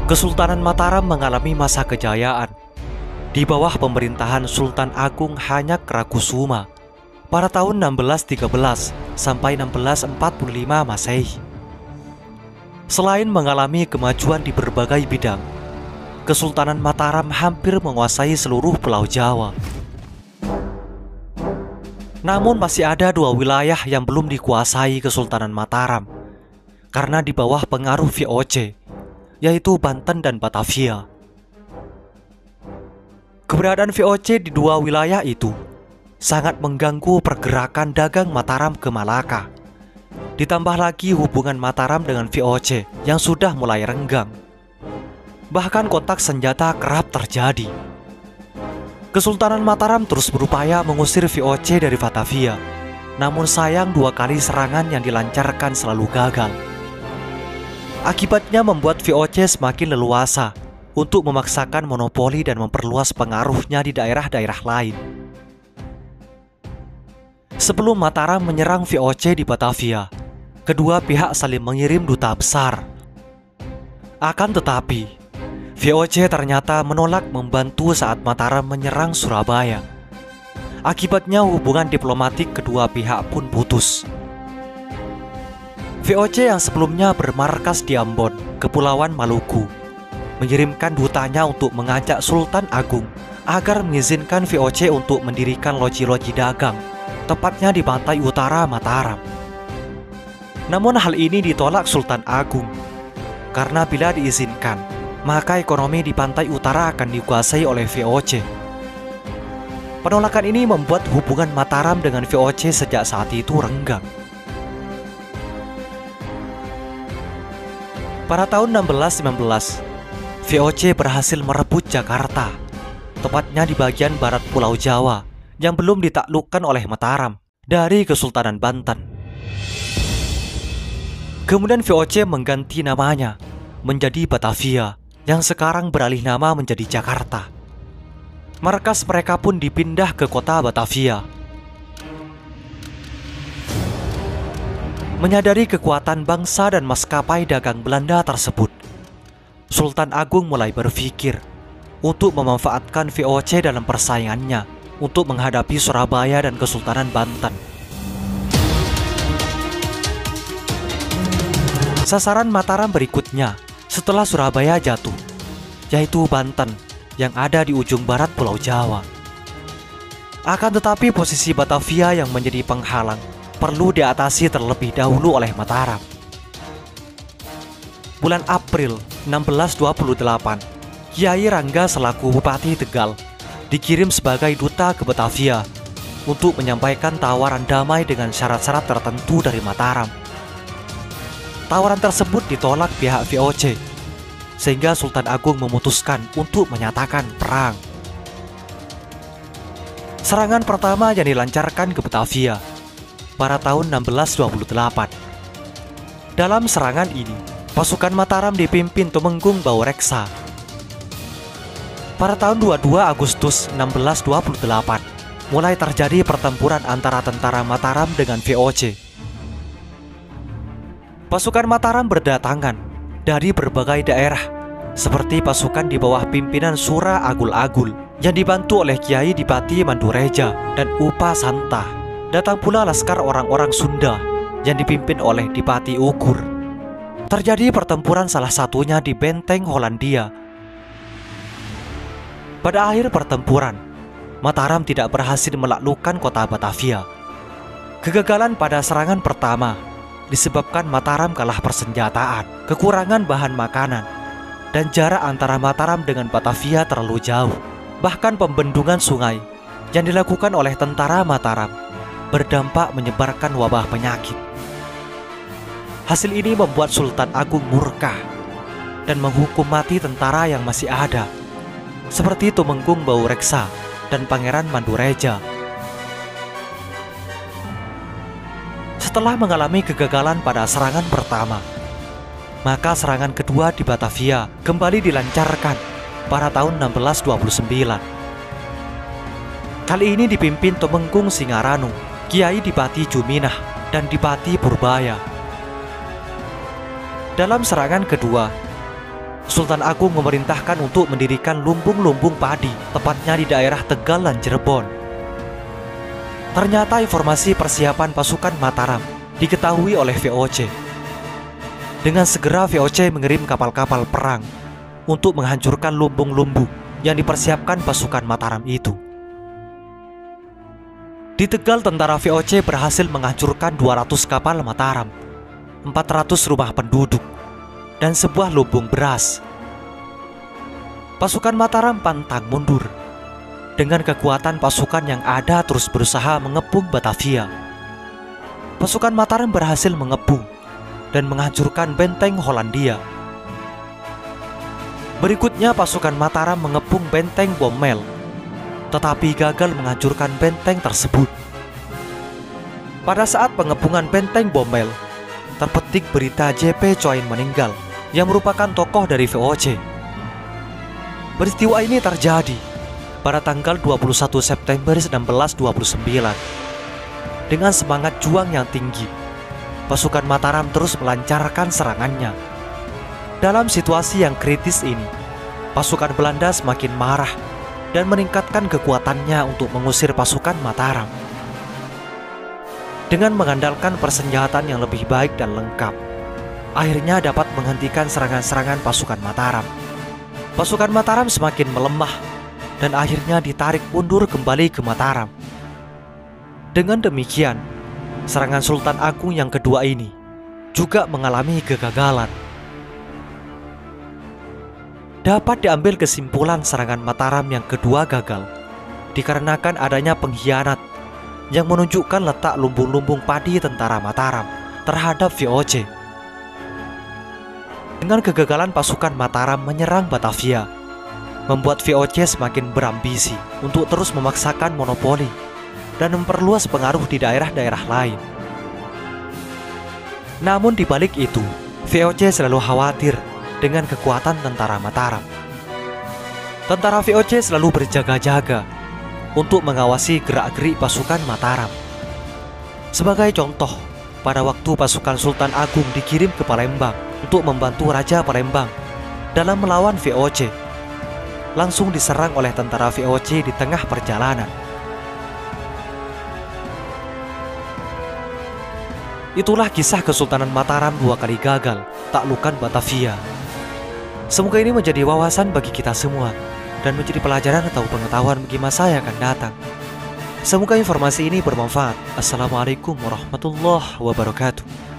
Kesultanan Mataram mengalami masa kejayaan di bawah pemerintahan Sultan Agung Hanyak Rakusuma pada tahun 1613 sampai 1645 Masehi. Selain mengalami kemajuan di berbagai bidang, Kesultanan Mataram hampir menguasai seluruh Pulau Jawa. Namun masih ada dua wilayah yang belum dikuasai Kesultanan Mataram karena di bawah pengaruh VOC, yaitu Banten dan Batavia. Keberadaan VOC di dua wilayah itu sangat mengganggu pergerakan dagang Mataram ke Malaka. Ditambah lagi hubungan Mataram dengan VOC yang sudah mulai renggang. Bahkan kontak senjata kerap terjadi. Kesultanan Mataram terus berupaya mengusir VOC dari Batavia. Namun sayang dua kali serangan yang dilancarkan selalu gagal. Akibatnya membuat VOC semakin leluasa untuk memaksakan monopoli dan memperluas pengaruhnya di daerah-daerah lain. Sebelum Mataram menyerang VOC di Batavia, kedua pihak saling mengirim duta besar. Akan tetapi, VOC ternyata menolak membantu saat Mataram menyerang Surabaya. Akibatnya hubungan diplomatik kedua pihak pun putus. VOC yang sebelumnya bermarkas di Ambon, Kepulauan Maluku, mengirimkan dutanya untuk mengajak Sultan Agung agar mengizinkan VOC untuk mendirikan loji-loji dagang, tepatnya di pantai utara Mataram. Namun hal ini ditolak Sultan Agung, karena bila diizinkan, maka ekonomi di pantai utara akan dikuasai oleh VOC. Penolakan ini membuat hubungan Mataram dengan VOC sejak saat itu renggang. Pada tahun 1619, VOC berhasil merebut Jakarta, tepatnya di bagian barat Pulau Jawa yang belum ditaklukkan oleh Mataram dari Kesultanan Banten. Kemudian VOC mengganti namanya menjadi Batavia yang sekarang beralih nama menjadi Jakarta. Markas mereka pun dipindah ke kota Batavia. Menyadari kekuatan bangsa dan maskapai dagang Belanda tersebut, Sultan Agung mulai berpikir untuk memanfaatkan VOC dalam persaingannya untuk menghadapi Surabaya dan Kesultanan Banten. Sasaran Mataram berikutnya setelah Surabaya jatuh, yaitu Banten yang ada di ujung barat Pulau Jawa. Akan tetapi posisi Batavia yang menjadi penghalang perlu diatasi terlebih dahulu oleh Mataram. Bulan April 1628, Kiai Rangga selaku Bupati Tegal dikirim sebagai duta ke Batavia untuk menyampaikan tawaran damai dengan syarat-syarat tertentu dari Mataram. Tawaran tersebut ditolak pihak VOC, sehingga Sultan Agung memutuskan untuk menyatakan perang. Serangan pertama yang dilancarkan ke Batavia pada tahun 1628. Dalam serangan ini, pasukan Mataram dipimpin Tumenggung Baureksa. Pada tahun 22 Agustus 1628, mulai terjadi pertempuran antara tentara Mataram dengan VOC. Pasukan Mataram berdatangan dari berbagai daerah, seperti pasukan di bawah pimpinan Sura Agul-Agul yang dibantu oleh Kiai Dipati Mandureja dan Upa Santa. Datang pula laskar orang-orang Sunda yang dipimpin oleh Dipati Ukur. Terjadi pertempuran salah satunya di Benteng Hollandia. Pada akhir pertempuran, Mataram tidak berhasil menaklukkan kota Batavia. Kegagalan pada serangan pertama disebabkan Mataram kalah persenjataan, kekurangan bahan makanan, dan jarak antara Mataram dengan Batavia terlalu jauh. Bahkan pembendungan sungai yang dilakukan oleh tentara Mataram berdampak menyebarkan wabah penyakit. Hasil ini membuat Sultan Agung murka dan menghukum mati tentara yang masih ada, seperti Tumenggung Baureksa dan Pangeran Mandureja. Setelah mengalami kegagalan pada serangan pertama, maka serangan kedua di Batavia kembali dilancarkan pada tahun 1629. Kali ini dipimpin Tumenggung Singaranu, Kiai Dipati Juminah, dan Dipati Purbaya. Dalam serangan kedua, Sultan Agung memerintahkan untuk mendirikan lumbung-lumbung padi, tepatnya di daerah Tegal dan Cirebon. Ternyata informasi persiapan pasukan Mataram diketahui oleh VOC. Dengan segera VOC mengirim kapal-kapal perang untuk menghancurkan lumbung-lumbung yang dipersiapkan pasukan Mataram itu. Di Tegal, tentara VOC berhasil menghancurkan 200 kapal Mataram, 400 rumah penduduk, dan sebuah lumbung beras. Pasukan Mataram pantang mundur. Dengan kekuatan pasukan yang ada terus berusaha mengepung Batavia. Pasukan Mataram berhasil mengepung dan menghancurkan benteng Hollandia. Berikutnya pasukan Mataram mengepung benteng Bommel, tetapi gagal menghancurkan benteng tersebut. Pada saat pengepungan benteng Bommel, terpetik berita JP Choin meninggal, yang merupakan tokoh dari VOC. Peristiwa ini terjadi pada tanggal 21 September 1929. Dengan semangat juang yang tinggi, pasukan Mataram terus melancarkan serangannya. Dalam situasi yang kritis ini, pasukan Belanda semakin marah dan meningkatkan kekuatannya untuk mengusir pasukan Mataram. Dengan mengandalkan persenjataan yang lebih baik dan lengkap, akhirnya dapat menghentikan serangan-serangan pasukan Mataram. Pasukan Mataram semakin melemah dan akhirnya ditarik mundur kembali ke Mataram. Dengan demikian, serangan Sultan Agung yang kedua ini juga mengalami kegagalan. Dapat diambil kesimpulan serangan Mataram yang kedua gagal dikarenakan adanya pengkhianat yang menunjukkan letak lumbung-lumbung padi tentara Mataram terhadap VOC. Dengan kegagalan pasukan Mataram menyerang Batavia, membuat VOC semakin berambisi untuk terus memaksakan monopoli dan memperluas pengaruh di daerah-daerah lain. Namun di balik itu, VOC selalu khawatir dengan kekuatan tentara Mataram. Tentara VOC selalu berjaga-jaga untuk mengawasi gerak-gerik pasukan Mataram. Sebagai contoh, pada waktu pasukan Sultan Agung dikirim ke Palembang untuk membantu Raja Palembang dalam melawan VOC, langsung diserang oleh tentara VOC di tengah perjalanan. Itulah kisah Kesultanan Mataram 2 kali gagal taklukan Batavia. Semoga ini menjadi wawasan bagi kita semua dan menjadi pelajaran atau pengetahuan bagi masa yang akan datang. Semoga informasi ini bermanfaat. Assalamualaikum warahmatullahi wabarakatuh.